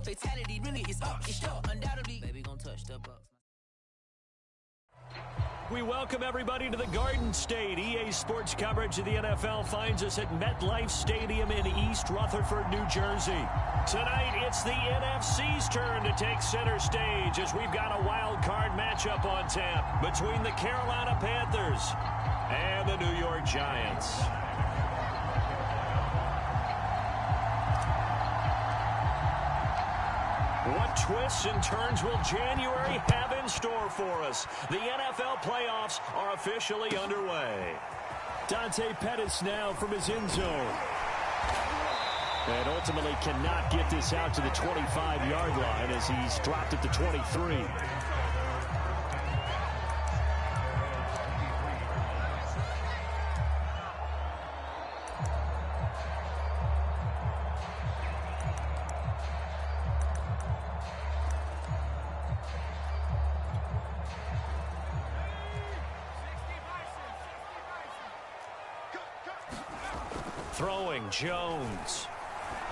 Fatality really is up. It's up. Undoubtedly. Baby gon' touch the buck. We welcome everybody to the Garden State. EA Sports coverage of the NFL finds us at MetLife Stadium in East Rutherford, New Jersey. Tonight, it's the NFC's turn to take center stage as we've got a wild card matchup on tap between the Carolina Panthers and the New York Giants. What twists and turns will January have in store for us? The NFL playoffs are officially underway. Dante Pettis now from his end zone. And ultimately cannot get this out to the 25-yard line as he's dropped it to 23. Throwing Jones.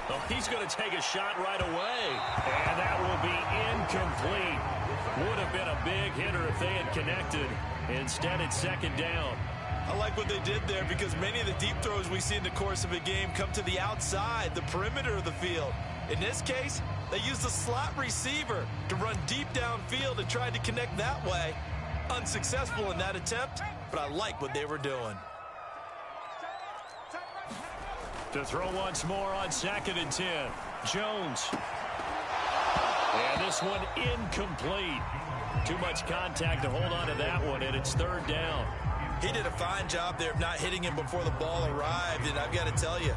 Oh, he's going to take a shot right away. And that will be incomplete. Would have been a big hitter if they had connected. Instead, it's second down. I like what they did there because many of the deep throws we see in the course of a game come to the outside, the perimeter of the field. In this case, they used a slot receiver to run deep downfield and tried to connect that way. Unsuccessful in that attempt, but I like what they were doing. To throw once more on 2nd and 10. Jones. And this one incomplete. Too much contact to hold on to that one, and it's 3rd down. He did a fine job there of not hitting him before the ball arrived, and I've got to tell you,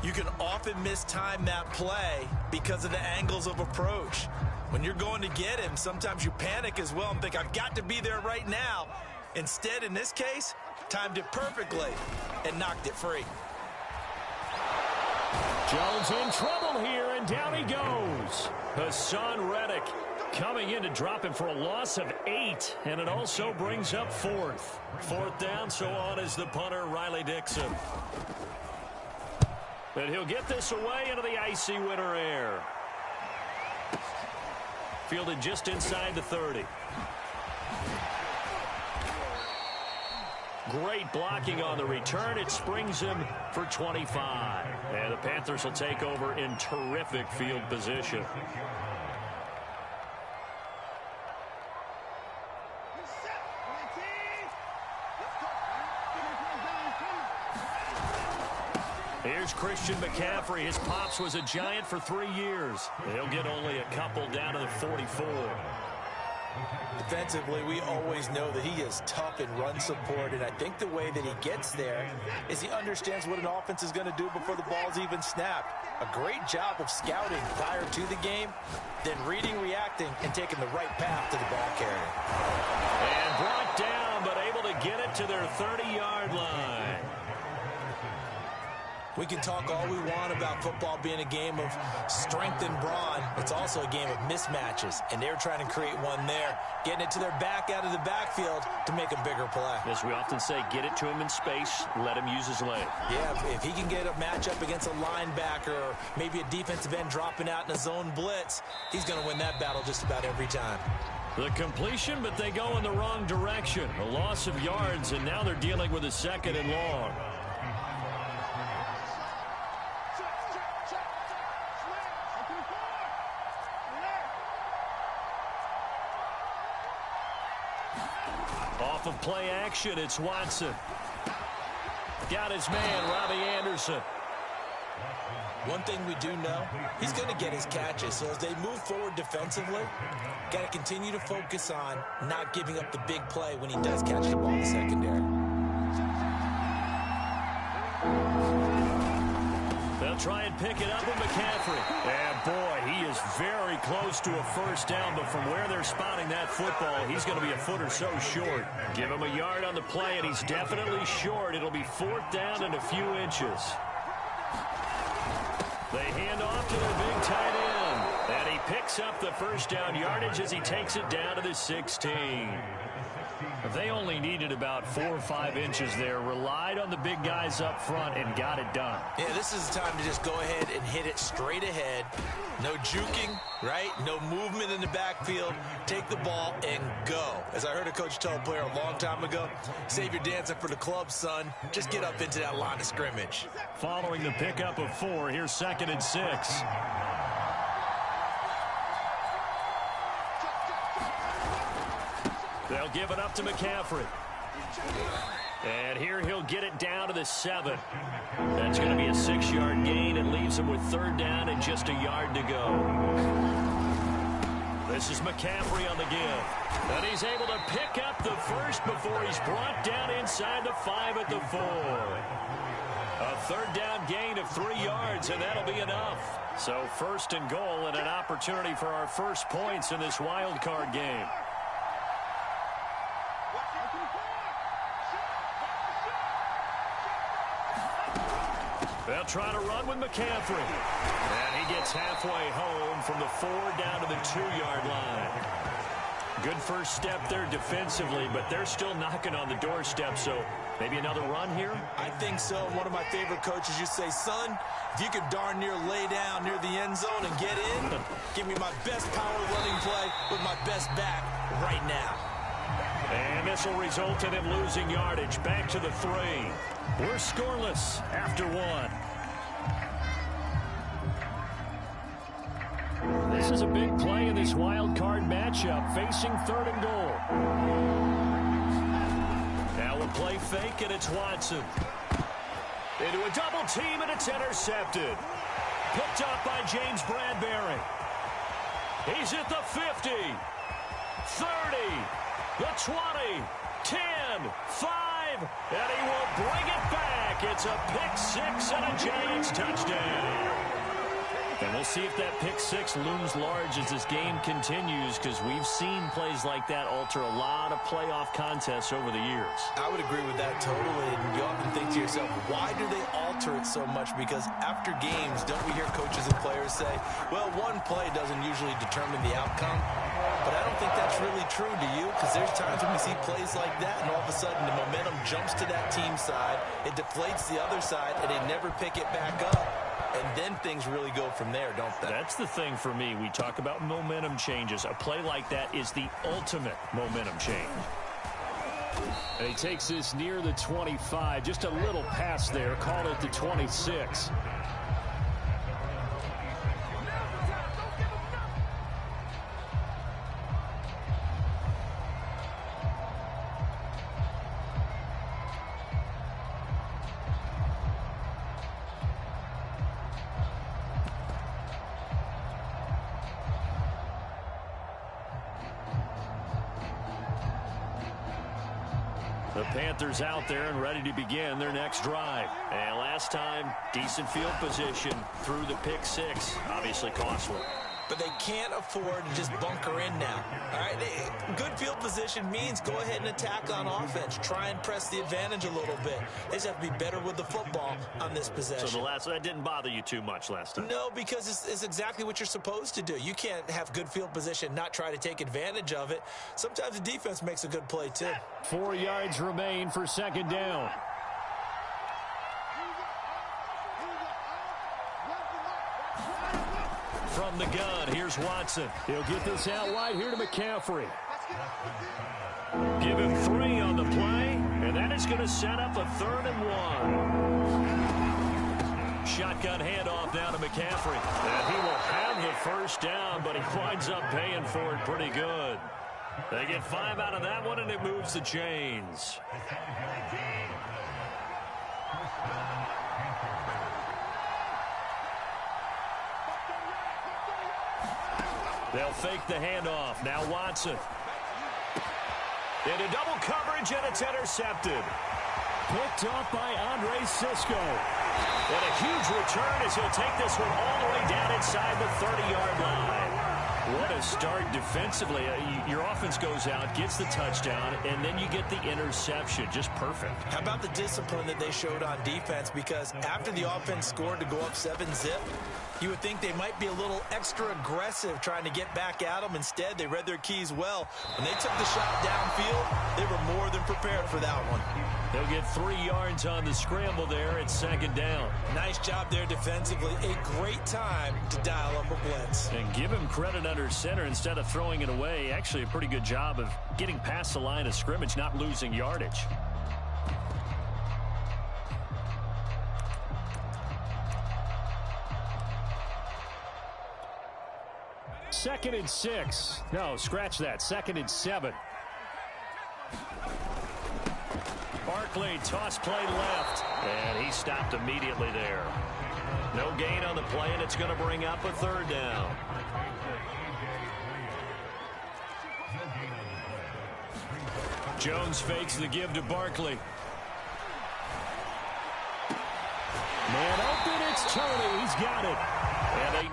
you can often mistime that play because of the angles of approach. When you're going to get him, sometimes you panic as well and think, I've got to be there right now. Instead, in this case, timed it perfectly and knocked it free. Jones in trouble here, and down he goes. Hassan Reddick coming in to drop him for a loss of 8, and it also brings up 4th. 4th down, so on is the punter, Riley Dixon. And he'll get this away into the icy winter air. Fielded just inside the 30. Great blocking on the return. It springs him for 25. And the Panthers will take over in terrific field position. Here's Christian McCaffrey. His pops was a Giant for 3 years. He'll get only a couple down to the 44. Defensively, we always know that he is tough in run support, and I think the way that he gets there is he understands what an offense is going to do before the ball's even snapped. A great job of scouting prior to the game, then reading, reacting, and taking the right path to the ball carrier. And brought down, but able to get it to their 30-yard line. We can talk all we want about football being a game of strength and brawn. It's also a game of mismatches, and they're trying to create one there, getting it to their back out of the backfield to make a bigger play. As we often say, get it to him in space, let him use his leg. Yeah, if he can get a matchup against a linebacker or maybe a defensive end dropping out in a zone blitz, he's going to win that battle just about every time. The completion, but they go in the wrong direction. A loss of yards, and now they're dealing with a 2nd and long. Off of play action, it's Watson. Got his man, Robbie Anderson. One thing we do know, he's going to get his catches. So as they move forward defensively, got to continue to focus on not giving up the big play when he does catch the ball in the secondary. They'll try and pick it up with McCaffrey. And boy, he is very close to a 1st down, but from where they're spotting that football, he's going to be a foot or so short. Give him a yard on the play, and he's definitely short. It'll be 4th down and a few inches. They hand off to their big tight end, and he picks picks up the first down yardage as he takes it down to the 16. They only needed about 4 or 5 inches there, relied on the big guys up front, and got it done. Yeah, this is the time to just go ahead and hit it straight ahead. No juking, right? No movement in the backfield. Take the ball and go. As I heard a coach tell a player a long time ago, save your dancing for the club, son. Just get up into that line of scrimmage. Following the pickup of 4, here's 2nd and 6. They'll give it up to McCaffrey. And here he'll get it down to the 7. That's going to be a 6-yard gain and leaves him with 3rd down and just a yard to go. This is McCaffrey on the give. And he's able to pick up the first before he's brought down inside the 5 at the 4. A 3rd down gain of 3 yards, and that'll be enough. So 1st and goal and an opportunity for our first points in this wild card game. They'll try to run with McCaffrey. And he gets halfway home from the 4 down to the 2-yard line. Good first step there defensively, but they're still knocking on the doorstep, so maybe another run here? I think so. One of my favorite coaches used to say, son, if you could darn near lay down near the end zone and get in, give me my best power running play with my best back right now. And this will result in him losing yardage. Back to the 3. We're scoreless after 1. This is a big play in this wild card matchup, facing 3rd and goal. Now a play fake, and it's Watson. Into a double team, and it's intercepted. Picked up by James Bradbury. He's at the 50, 30, the 20, 10, 5, and he will bring it back. It's a pick 6 and a Giants touchdown. And we'll see if that pick 6 looms large as this game continues, because we've seen plays like that alter a lot of playoff contests over the years. I would agree with that totally. And you often think to yourself, why do they alter it so much? Because after games, don't we hear coaches and players say, well, one play doesn't usually determine the outcome? But I don't think that's really true, do you? Because there's times when we see plays like that, and all of a sudden the momentum jumps to that team side, it deflates the other side, and they never pick it back up. And then things really go from there, don't they? That's the thing for me. We talk about momentum changes. A play like that is the ultimate momentum change. And he takes this near the 25. Just a little pass there. Called it the 26. The Panthers out there and ready to begin their next drive. And last time, decent field position through the pick 6. Obviously costly. But they can't afford to just bunker in now. All right, good field position means go ahead and attack on offense. Try and press the advantage a little bit. They just have to be better with the football on this possession. So that didn't bother you too much last time? No, because it's exactly what you're supposed to do. You can't have good field position, not try to take advantage of it. Sometimes the defense makes a good play too. 4 yards remain for 2nd down. From the gun, here's Watson. He'll get this out wide here to McCaffrey. Give him 3 on the play, and that is going to set up a 3rd and 1. Shotgun handoff now to McCaffrey. And he will have the first down, but he winds up paying for it pretty good. They get 5 out of that one, and it moves the chains. They'll fake the handoff. Now Watson. Into double coverage, and it's intercepted. Picked off by Andre Cisco. And a huge return as he'll take this one all the way down inside the 30-yard line. What a start defensively. Your offense goes out, gets the touchdown, and then you get the interception. Just perfect. How about the discipline that they showed on defense? Because after the offense scored to go up 7-zip, You would think they might be a little extra aggressive trying to get back at them. Instead, they read their keys well. When they took the shot downfield, they were more than prepared for that one. They'll get 3 yards on the scramble there at 2nd down. Nice job there defensively. A great time to dial up a blitz. And give him credit under center instead of throwing it away. Actually, a pretty good job of getting past the line of scrimmage, not losing yardage. Second and 6. No, scratch that. 2nd and 7. Barkley, toss play left. And he stopped immediately there. No gain on the play, and it's going to bring up a 3rd down. Jones fakes the give to Barkley. Man open, it's Tony. He's got it. And they...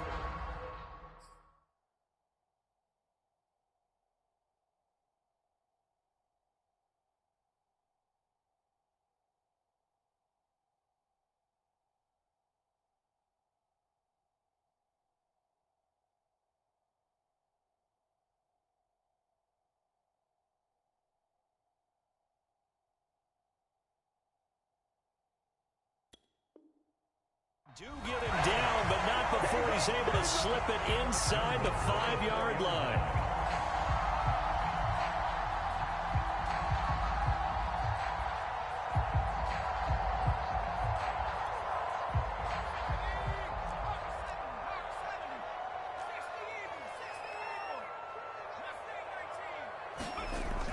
do get him down, but not before he's able to slip it inside the 5-yard line.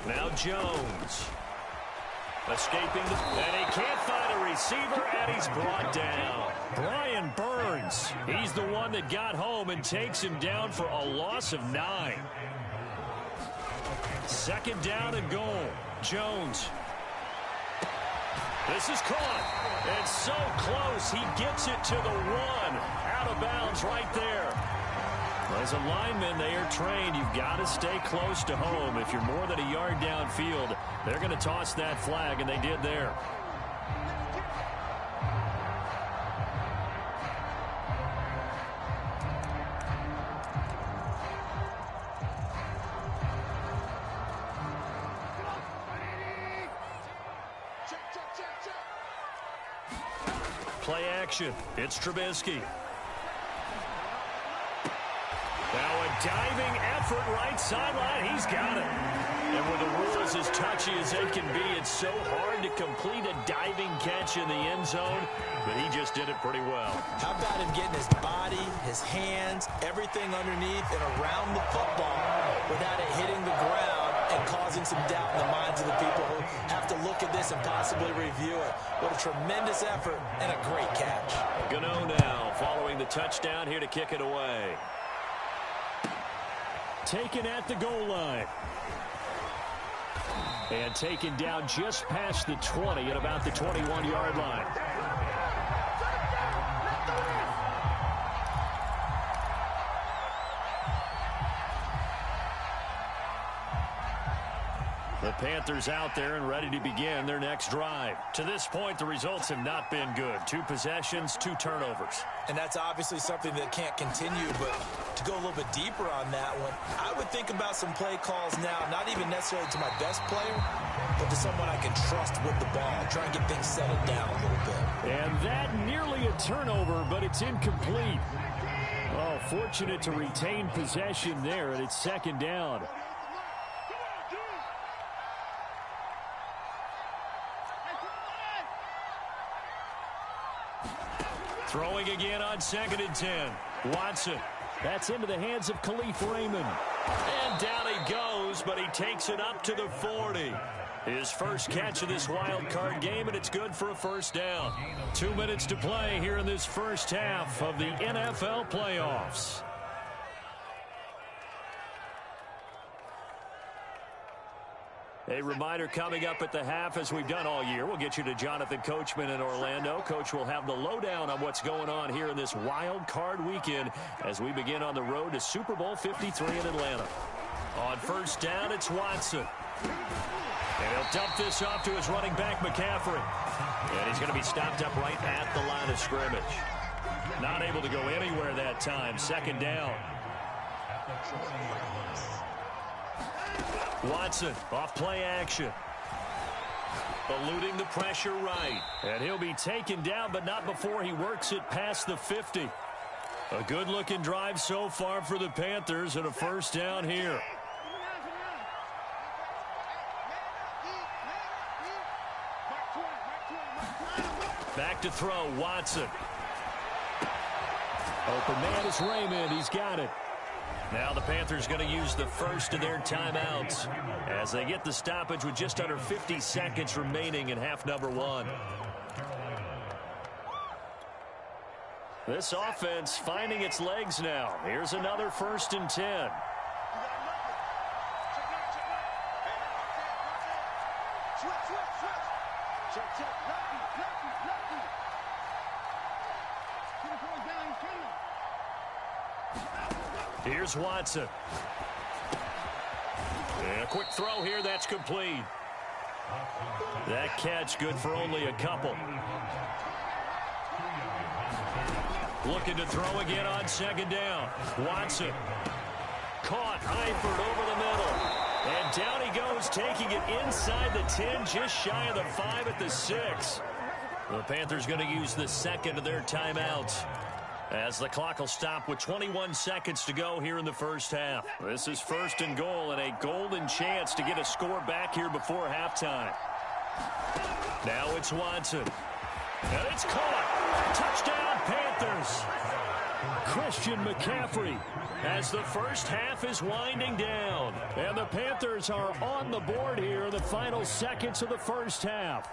Now Jones. Escaping, and he can't find a receiver, and he's brought down. Brian Burns, he's the one that got home and takes him down for a loss of 9. 2nd down and goal. Jones. This is caught. It's so close. He gets it to the 1. Out of bounds right there. As a lineman, they are trained. You've got to stay close to home. If you're more than a yard downfield, they're going to toss that flag, and they did there. Play action. It's Trubisky. Now a diving effort right sideline. He's got it. And with the rules as touchy as they can be, it's so hard to complete a diving catch in the end zone, but he just did it pretty well. How about him getting his body, his hands, everything underneath and around the football without it hitting the ground and causing some doubt in the minds of the people who have to look at this and possibly review it. What a tremendous effort and a great catch. Gano now following the touchdown here to kick it away. Taken at the goal line. And taken down just past the 20 at about the 21-yard line. The Panthers out there and ready to begin their next drive. To this point, the results have not been good. 2 possessions, 2 turnovers. And that's obviously something that can't continue, but to go a little bit deeper on that one, I would think about some play calls now, not even necessarily to my best player, but to someone I can trust with the ball. Try and get things settled down a little bit. And that nearly a turnover, but it's incomplete. Oh, fortunate to retain possession there, and it's 2nd down. Throwing again on 2nd and 10. Watson. That's into the hands of Khalif Raymond. And down he goes, but he takes it up to the 40. His first catch of this wild card game, and it's good for a 1st down. 2 minutes to play here in this first half of the NFL playoffs. A reminder coming up at the half, as we've done all year. We'll get you to Jonathan Coachman in Orlando. Coach will have the lowdown on what's going on here in this wild card weekend as we begin on the road to Super Bowl 53 in Atlanta. On 1st down, it's Watson. And he'll dump this off to his running back, McCaffrey. And he's going to be stopped up right at the line of scrimmage. Not able to go anywhere that time. Second down. Watson off play action. Eluding the pressure right. And he'll be taken down, but not before he works it past the 50. A good-looking drive so far for the Panthers and a first down here. Back to throw, Watson. Open man is Raymond. He's got it. Now the Panthers going to use the first of their timeouts as they get the stoppage with just under 50 seconds remaining in half number one. This offense finding its legs now. Here's another 1st and 10. Here's Watson. And a quick throw here, that's complete. That catch good for only a couple. Looking to throw again on second down. Watson. Caught, Eifert over the middle. And down he goes, taking it inside the 10, just shy of the 5 at the 6. The Panthers going to use the second of their timeouts, as the clock will stop with 21 seconds to go here in the first half. This is 1st and goal and a golden chance to get a score back here before halftime. Now it's Watson. And it's caught. Touchdown, Panthers. Christian McCaffrey as the first half is winding down. And the Panthers are on the board here in the final seconds of the first half.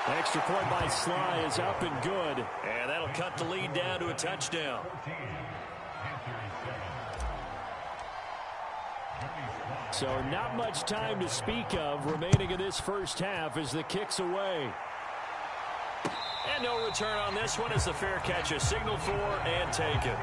Extra point by Sly is up and good. And that'll cut the lead down to a touchdown. So not much time to speak of remaining in this first half as the kick's away. And no return on this one as the fair catch is signaled for and taken.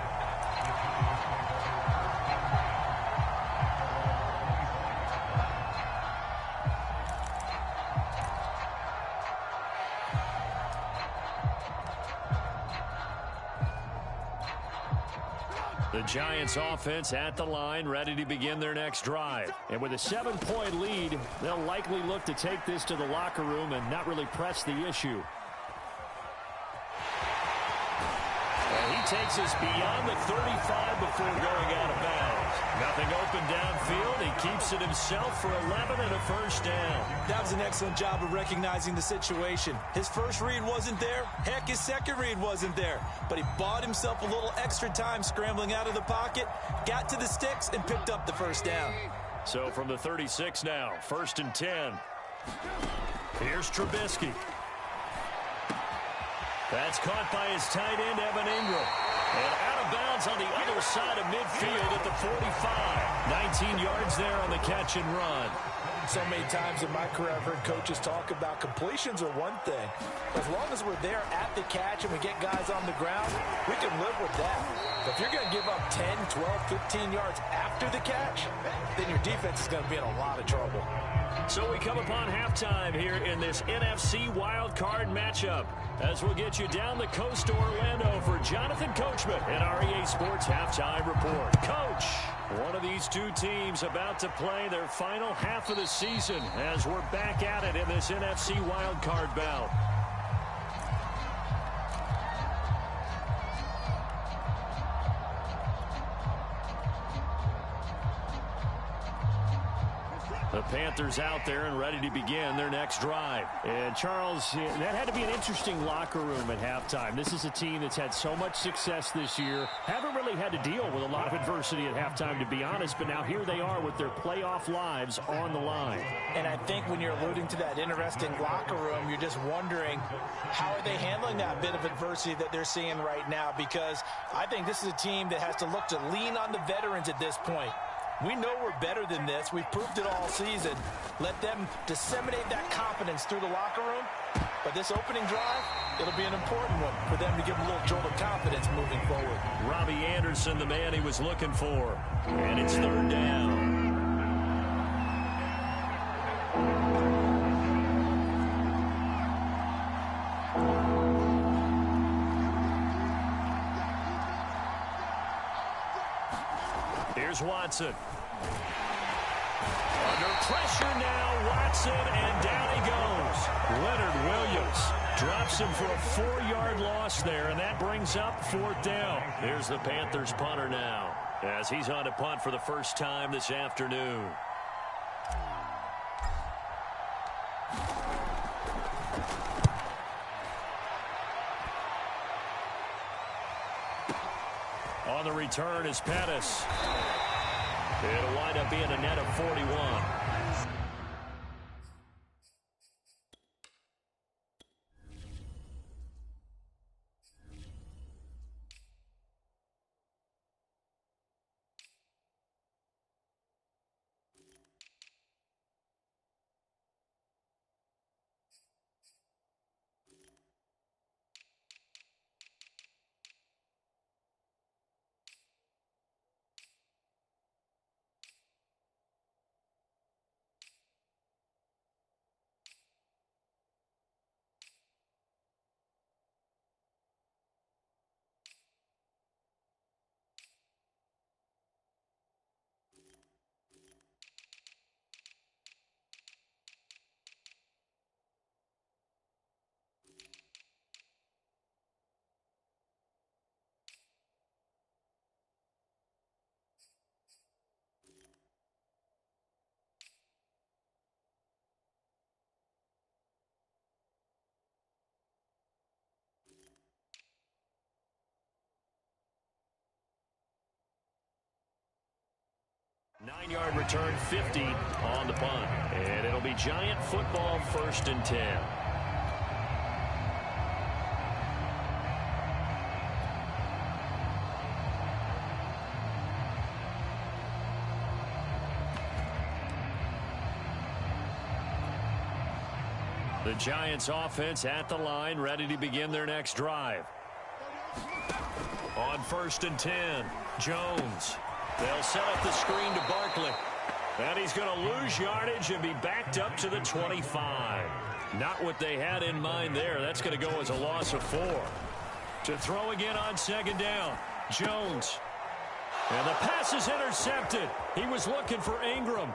The Giants offense at the line, ready to begin their next drive. And with a 7-point lead, they'll likely look to take this to the locker room and not really press the issue. And he takes us beyond the 35 before going out of bounds. Nothing open downfield. He keeps it himself for 11 and a first down. That was an excellent job of recognizing the situation. His first read wasn't there. Heck, his second read wasn't there. But he bought himself a little extra time scrambling out of the pocket, got to the sticks, and picked up the first down. So from the 36 now, 1st and 10. Here's Trubisky. That's caught by his tight end, Evan Ingram. And out of bounds on the other side of midfield at the 45. 19 yards there on the catch and run. So many times in my career I've heard coaches talk about completions are one thing. As long as we're there at the catch and we get guys on the ground, we can live with that. But if you're going to give up 10, 12, 15 yards after the catch, then your defense is going to be in a lot of trouble. So we come upon halftime here in this NFC wildcard matchup, as we'll get you down the coast to Orlando for Jonathan Coachman in our EA Sports Halftime Report. Coach, one of these two teams about to play their final half of the season as we're back at it in this NFC wildcard bout. The Panthers out there and ready to begin their next drive. And, Charles, that had to be an interesting locker room at halftime. This is a team that's had so much success this year. Haven't really had to deal with a lot of adversity at halftime, to be honest. But now here they are with their playoff lives on the line. And I think when you're alluding to that interesting locker room, you're just wondering how are they handling that bit of adversity that they're seeing right now? Because I think this is a team that has to look to lean on the veterans at this point. We know we're better than this. We've proved it all season. Let them disseminate that confidence through the locker room. But this opening drive, it'll be an important one for them to give them a little jolt of confidence moving forward. Robbie Anderson, the man he was looking for. And it's 3rd down. Here's Watson. Under pressure now, Watson, and down he goes. Leonard Williams drops him for a 4-yard loss there, and that brings up 4th down. Here's the Panthers punter now, as he's on to punt for the first time this afternoon. On the return is Pettis. It'll wind up being a net of 41. Nine-yard return, 50 on the punt. And it'll be Giant football, 1st and 10. The Giants offense at the line, ready to begin their next drive. On 1st and 10, Jones. They'll set up the screen to Barkley. And he's going to lose yardage and be backed up to the 25. Not what they had in mind there. That's going to go as a loss of 4. To throw again on 2nd down, Jones. And the pass is intercepted. He was looking for Ingram.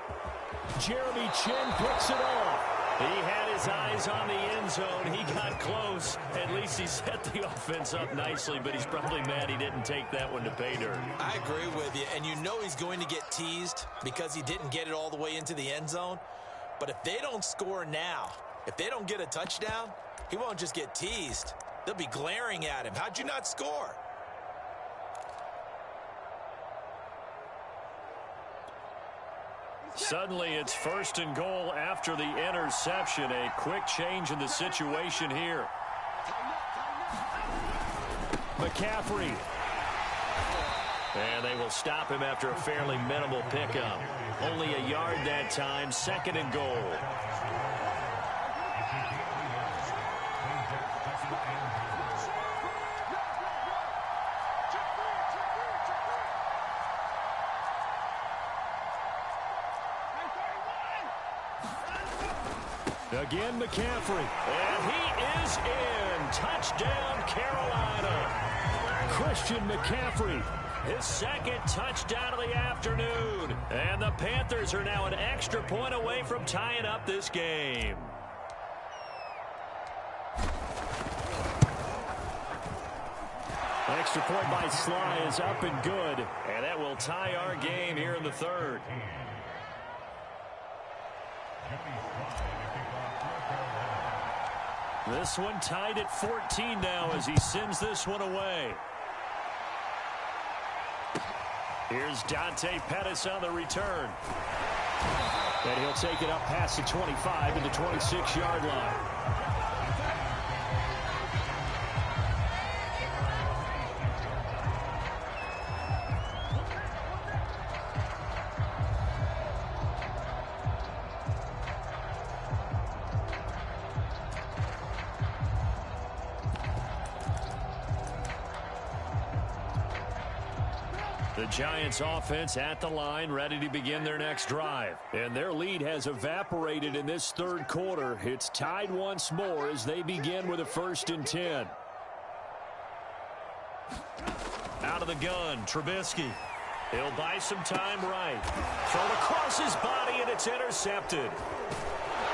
Jeremy Chin picks it off. He had his eyes on the end zone. He got close. At least he set the offense up nicely, but he's probably mad he didn't take that one to pay dirt. I agree with you, and you know he's going to get teased because he didn't get it all the way into the end zone. But if they don't score now, if they don't get a touchdown, he won't just get teased. They'll be glaring at him. How'd you not score? Suddenly, it's 1st and goal after the interception. A quick change in the situation here. McCaffrey. And they will stop him after a fairly minimal pickup. Only a yard that time, 2nd and goal. Again, McCaffrey. And he is in. Touchdown, Carolina. Christian McCaffrey. His 2nd touchdown of the afternoon. And the Panthers are now an extra point away from tying up this game. Extra point by Sly is up and good. And that will tie our game here in the 3rd. This one tied at 14 now as he sends this one away. Here's Dante Pettis on the return. And he'll take it up past the 25 to the 26-yard line. The Giants offense at the line, ready to begin their next drive. And their lead has evaporated in this 3rd quarter. It's tied once more as they begin with a 1st and 10. Out of the gun, Trubisky. He'll buy some time right. Thrown across his body, and it's intercepted.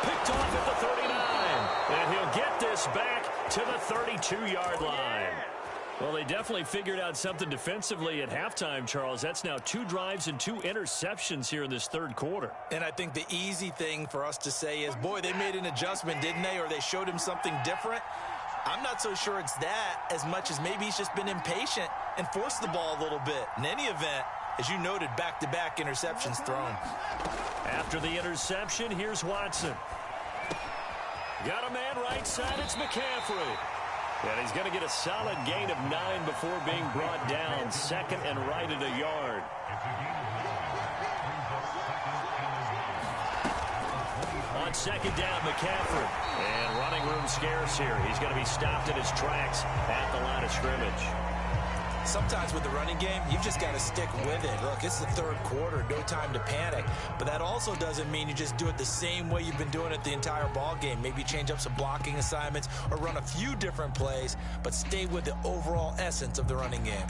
Picked off at the 39. And he'll get this back to the 32-yard line. Well, they definitely figured out something defensively at halftime, Charles. That's now 2 drives and 2 interceptions here in this third quarter. And I think the easy thing for us to say is, boy, they made an adjustment, didn't they? Or they showed him something different. I'm not so sure it's that as much as maybe he's just been impatient and forced the ball a little bit. In any event, as you noted, back-to-back interceptions thrown. After the interception, here's Watson. Got a man right side. It's McCaffrey. And he's going to get a solid gain of 9 before being brought down. Second and right at a yard. On second down, McCaffrey. And running room scarce here. He's going to be stopped in his tracks at the line of scrimmage. Sometimes with the running game, you've just got to stick with it. Look, it's the third quarter, no time to panic. But that also doesn't mean you just do it the same way you've been doing it the entire ball game. Maybe change up some blocking assignments or run a few different plays, but stay with the overall essence of the running game.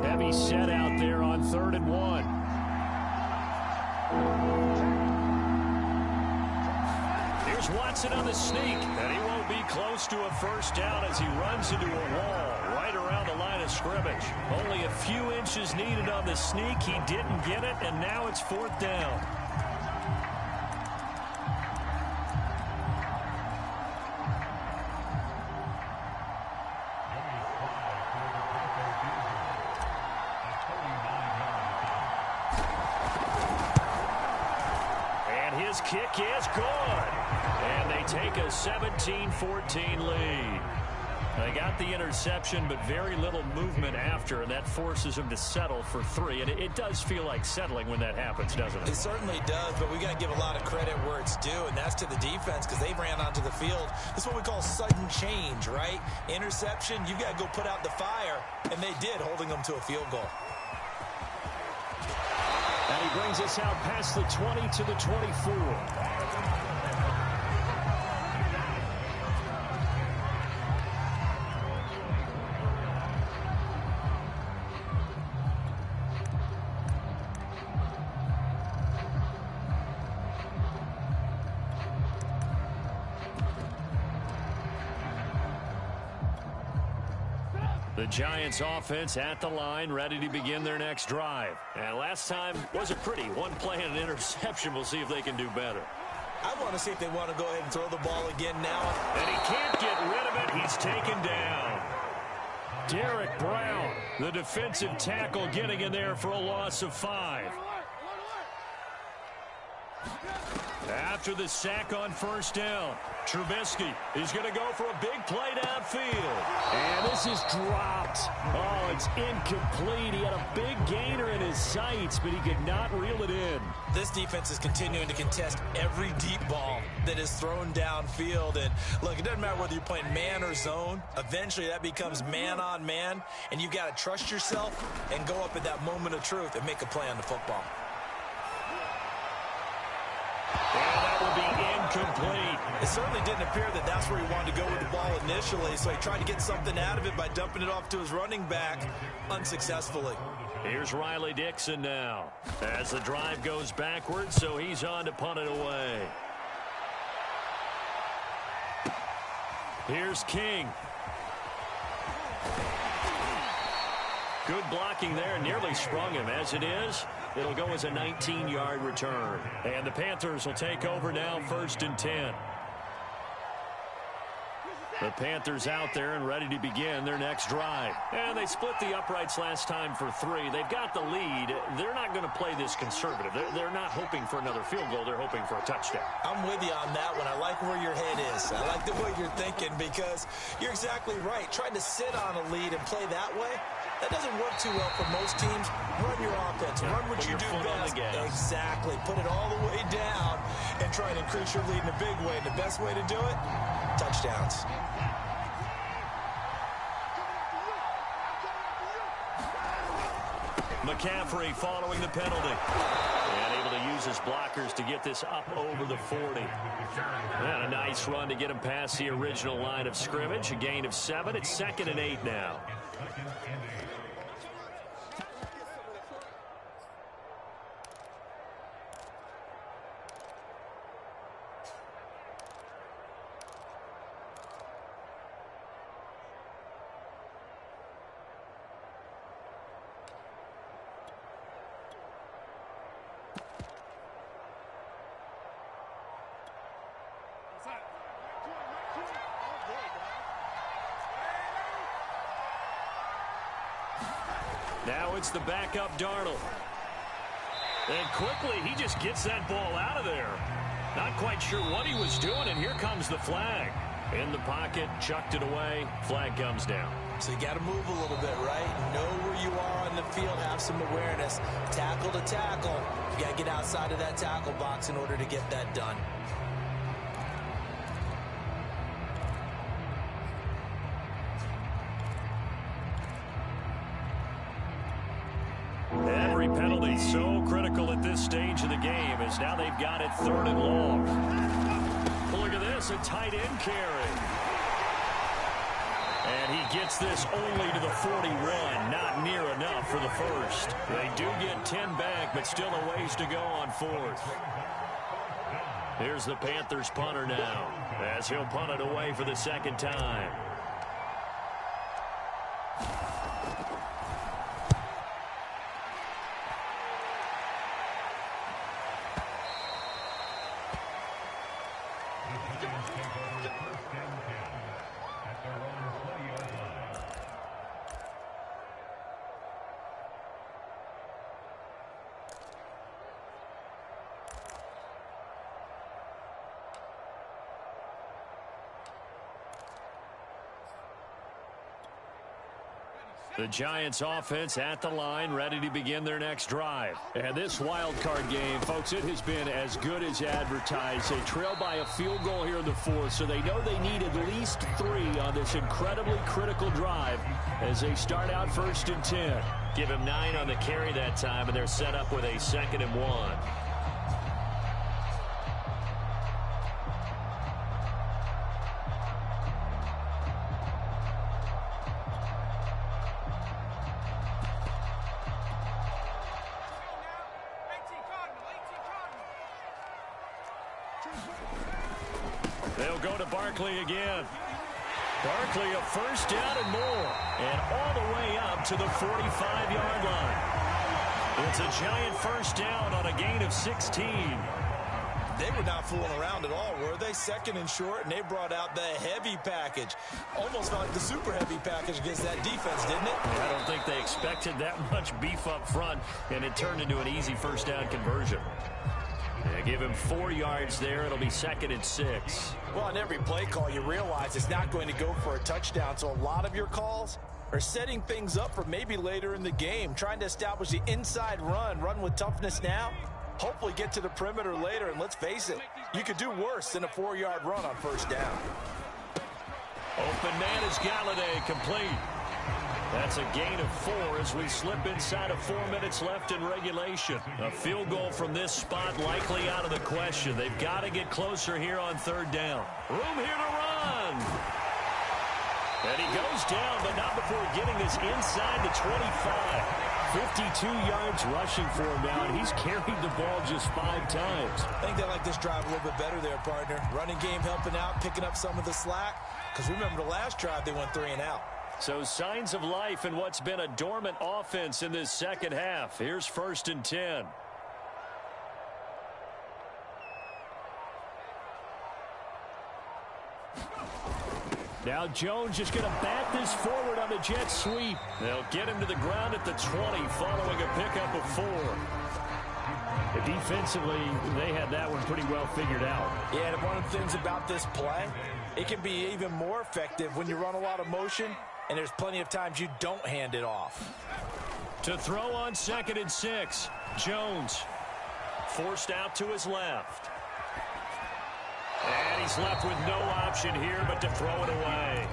Heavy set out there on 3rd and 1. Here's Watson on the sneak, and he won't be close to a first down as he runs into a wall right around the line of scrimmage. Only a few inches needed on the sneak. He didn't get it, and now it's 4th down. And his kick is good. And they take a 17-14 lead. They got the interception, but very little movement after, and that forces them to settle for 3. And it does feel like settling when that happens, doesn't it? It certainly does, but we got to give a lot of credit where it's due, and that's to the defense because they ran onto the field. This is what we call sudden change, right? Interception, you got to go put out the fire, and they did, holding them to a field goal. And he brings us out past the 20 to the 24. The Giants offense at the line, ready to begin their next drive. And last time wasn't pretty. One play and an interception. We'll see if they can do better. I want to see if they want to go ahead and throw the ball again now. And he can't get rid of it. He's taken down. Derek Brown, the defensive tackle, getting in there for a loss of 5. After the sack on first down, Trubisky is going to go for a big play downfield. And this is dropped. Oh, it's incomplete. He had a big gainer in his sights, but he could not reel it in. This defense is continuing to contest every deep ball that is thrown downfield. And look, it doesn't matter whether you're playing man or zone. Eventually that becomes man on man, and you've got to trust yourself and go up at that moment of truth and make a play on the football. And that will be incomplete. It certainly didn't appear that that's where he wanted to go with the ball initially, so he tried to get something out of it by dumping it off to his running back unsuccessfully. Here's Riley Dixon now as the drive goes backwards, so he's on to punt it away. Here's King. Good blocking there, nearly sprung him. As it is, it'll go as a 19-yard return. And the Panthers will take over now, 1st and 10. The Panthers out there and ready to begin their next drive. And they split the uprights last time for 3. They've got the lead. They're not going to play this conservative. They're not hoping for another field goal. They're hoping for a touchdown. I'm with you on that one. I like where your head is. I like the way you're thinking because you're exactly right. Trying to sit on a lead and play that way, that doesn't work too well for most teams. Run your offense. Run what you do best. Exactly. Put it all the way down and try and increase your lead in a big way. And the best way to do it, touchdowns. McCaffrey following the penalty. And able to use covers his blockers to get this up over the 40. And a nice run to get him past the original line of scrimmage. A gain of 7. It's 2nd and 8 now. Now it's the backup Darnold. And quickly, he just gets that ball out of there. Not quite sure what he was doing, and here comes the flag. In the pocket, chucked it away, flag comes down. So you got to move a little bit, right? Know where you are on the field, have some awareness. Tackle to tackle. You got to get outside of that tackle box in order to get that done. Every penalty so critical at this stage of the game as now they've got it 3rd and long. Look at this, a tight end carry. And he gets this only to the 41, not near enough for the first. They do get 10 back, but still a ways to go on 4th. Here's the Panthers punter now, as he'll punt it away for the 2nd time. The Giants offense at the line, ready to begin their next drive. And this wild card game, folks, it has been as good as advertised. They trail by a field goal here in the 4th, so they know they need at least 3 on this incredibly critical drive as they start out 1st and 10. Give him 9 on the carry that time, and they're set up with a 2nd and 1. They'll go to Barkley again. Barkley a 1st down and more. And all the way up to the 45-yard line. It's a Giant 1st down on a gain of 16. They were not fooling around at all, were they? 2nd and short, and they brought out the heavy package. Almost like the super heavy package against that defense, didn't it? I don't think they expected that much beef up front, and it turned into an easy 1st down conversion. They give him 4 yards there. It'll be 2nd and 6. Well, on every play call, you realize it's not going to go for a touchdown. So a lot of your calls are setting things up for maybe later in the game, trying to establish the inside run with toughness now, hopefully get to the perimeter later. And let's face it, you could do worse than a 4-yard run on 1st down. Open man is Galladay, complete. That's a gain of 4 as we slip inside of 4 minutes left in regulation. A field goal from this spot likely out of the question. They've got to get closer here on 3rd down. Room here to run. And he goes down, but not before getting this inside the 25. 52 yards rushing for him now, and he's carried the ball just 5 times. I think they like this drive a little bit better there, partner. Running game helping out, picking up some of the slack. Because remember the last drive, they went 3 and out. So signs of life in what's been a dormant offense in this 2nd half. Here's 1st and 10. Now Jones just going to bat this forward on the jet sweep. They'll get him to the ground at the 20 following a pickup of 4. Defensively, they had that one pretty well figured out. Yeah, and one of the things about this play, it can be even more effective when you run a lot of motion, and there's plenty of times you don't hand it off. To throw on 2nd and 6, Jones forced out to his left. And he's left with no option here but to throw it away.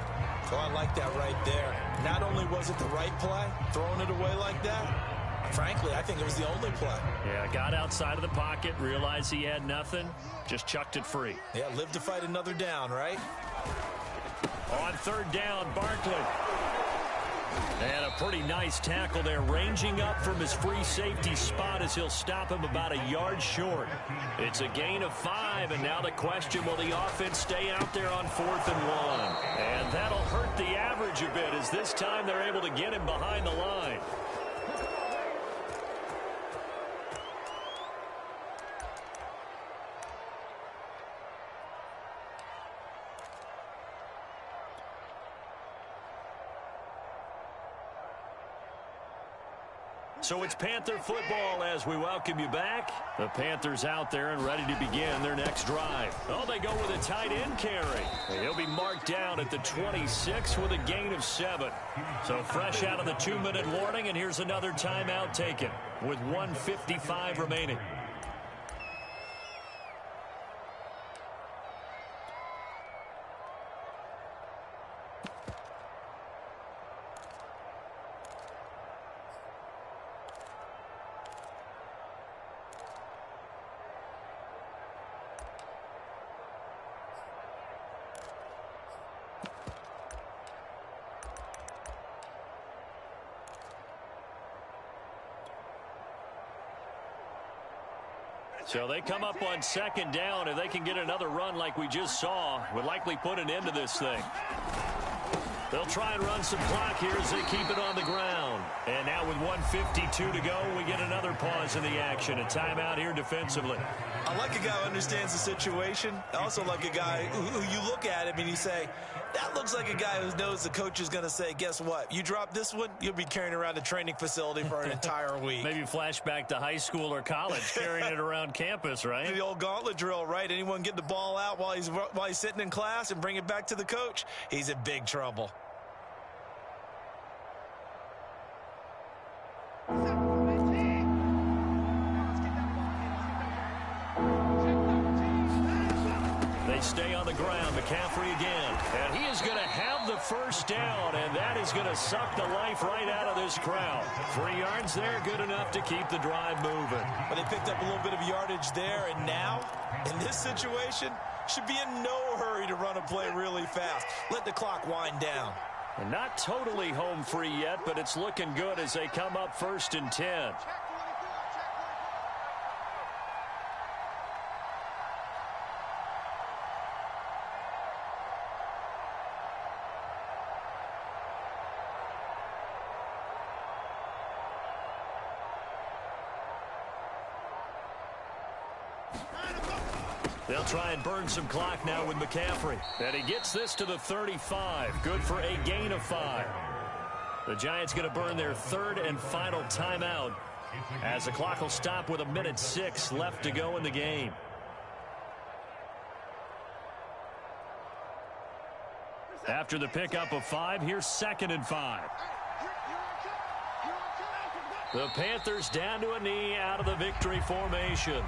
So I like that right there. Not only was it the right play, throwing it away like that, Frankly, I think it was the only play. Yeah, got outside of the pocket, realized he had nothing, just chucked it free. Yeah, live to fight another down, right? On third down, Barkley. And a pretty nice tackle there, ranging up from his free safety spot as he'll stop him about a yard short. It's a gain of 5, and now the question, will the offense stay out there on 4th and 1? And that'll hurt the average a bit as this time they're able to get him behind the line. So it's Panther football as we welcome you back. The Panthers out there and ready to begin their next drive. Oh, they go with a tight end carry. He'll be marked down at the 26 with a gain of 7. So fresh out of the 2-minute warning, and here's another timeout taken with 1:55 remaining. So they come up on 2nd down. If they can get another run like we just saw, would likely put an end to this thing. They'll try and run some clock here as they keep it on the ground. And now with 1:52 to go, we get another pause in the action. A timeout here defensively. I like a guy who understands the situation. I also like a guy who you look at him and you say, that looks like a guy who knows the coach is going to say, guess what? You drop this one, you'll be carrying around a training facility for an entire week. Maybe flashback to high school or college, carrying it around campus, right? The old gauntlet drill, right? Anyone get the ball out while he's sitting in class and bring it back to the coach, he's in big trouble. They stay on the ground. McCaffrey again. And he is going to have the first down, and that is going to suck the life right out of this crowd. 3 yards there, good enough to keep the drive moving. But they picked up a little bit of yardage there, and now, in this situation, should be in no hurry to run a play really fast. Let the clock wind down. And not totally home free yet, but it's looking good as they come up 1st and 10. They'll try and burn some clock now with McCaffrey. And he gets this to the 35. Good for a gain of 5. The Giants going to burn their 3rd and final timeout as the clock will stop with 1:06 left to go in the game. After the pickup of 5, here's 2nd and 5. The Panthers down to a knee out of the victory formation.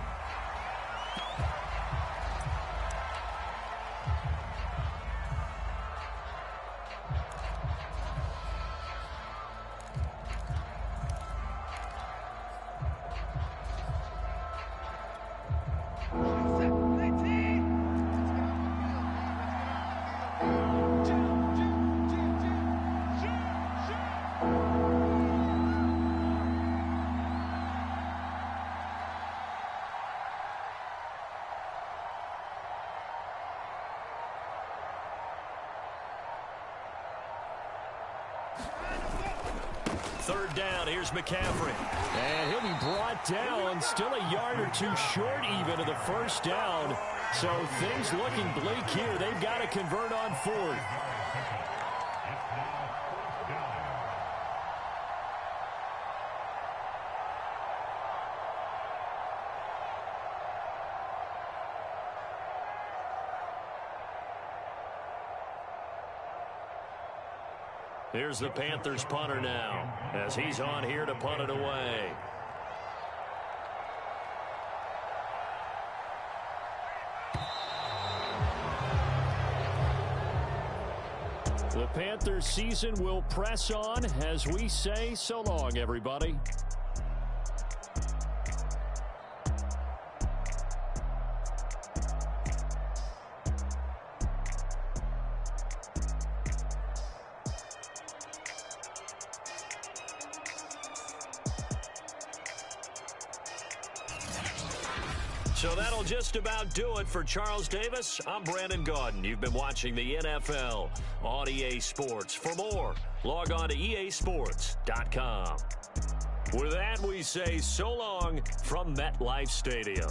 Third down, here's McCaffrey. And he'll be brought down, still a yard or 2 short even of the first down. So things looking bleak here. They've got to convert on 4th. Here's the Panthers punter now as he's on here to punt it away. The Panthers season will press on as we say so long, everybody. So that'll just about do it for Charles Davis. I'm Brandon Gaudin. You've been watching the NFL on EA Sports. For more, log on to easports.com. With that, we say so long from MetLife Stadium.